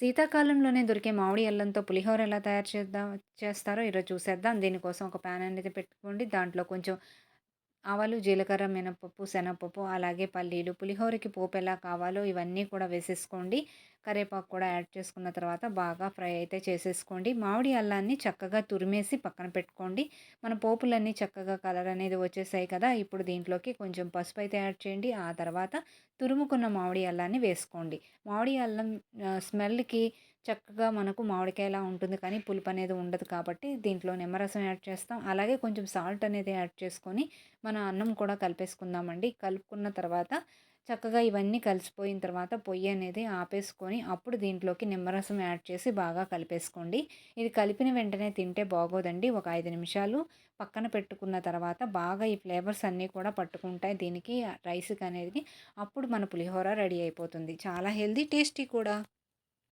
శీతాకాలంలోనే దొరికే మామిడి అల్లంతో పులిహోర ఎలా తయారు చేస్తారో ఈరోజు చూసేద్దాం. దీనికోసం ఒక ప్యాన్ అనేది పెట్టుకోండి. దాంట్లో కొంచెం ఆవాలు, జీలకర్ర, మినపప్పు, శనగపప్పు, అలాగే పల్లీలు, పులిహోరకి పోపు ఎలా కావాలో ఇవన్నీ కూడా వేసేసుకోండి. కరివేపాకు కూడా యాడ్ చేసుకున్న తర్వాత బాగా ఫ్రై అయితే చేసేసుకోండి. మామిడి అల్లాన్ని చక్కగా తురిమేసి పక్కన పెట్టుకోండి. మన పోపులన్నీ చక్కగా కలర్ అనేది వచ్చేసాయి కదా! ఇప్పుడు దీంట్లోకి కొంచెం పసుపు అయితే యాడ్ చేయండి. ఆ తర్వాత తురుముకున్న మామిడి అల్లాన్ని వేసుకోండి. మామిడి అల్లం స్మెల్‌కి చక్కగా మనకు మామిడికాయలా ఉంటుంది కానీ పులుపనేది ఉండదు కాబట్టి దీంట్లో నిమ్మరసం యాడ్ చేస్తాం. అలాగే కొంచెం సాల్ట్ అనేది యాడ్ చేసుకొని మన అన్నం కూడా కలిపేసుకుందామండి. కలుపుకున్న తర్వాత చక్కగా ఇవన్నీ కలిసిపోయిన తర్వాత పొయ్యి అనేది ఆపేసుకొని అప్పుడు దీంట్లోకి నిమ్మరసం యాడ్ చేసి బాగా కలిపేసుకోండి. ఇది కలిపిన వెంటనే తింటే బాగోదండి. ఒక 5 నిమిషాలు పక్కన పెట్టుకున్న తర్వాత బాగా ఈ ఫ్లేవర్స్ అన్నీ కూడా పట్టుకుంటాయి దీనికి రైస్‌కి అనేది. అప్పుడు మన పులిహోర రెడీ అయిపోతుంది. చాలా హెల్తీ, టేస్టీ కూడా.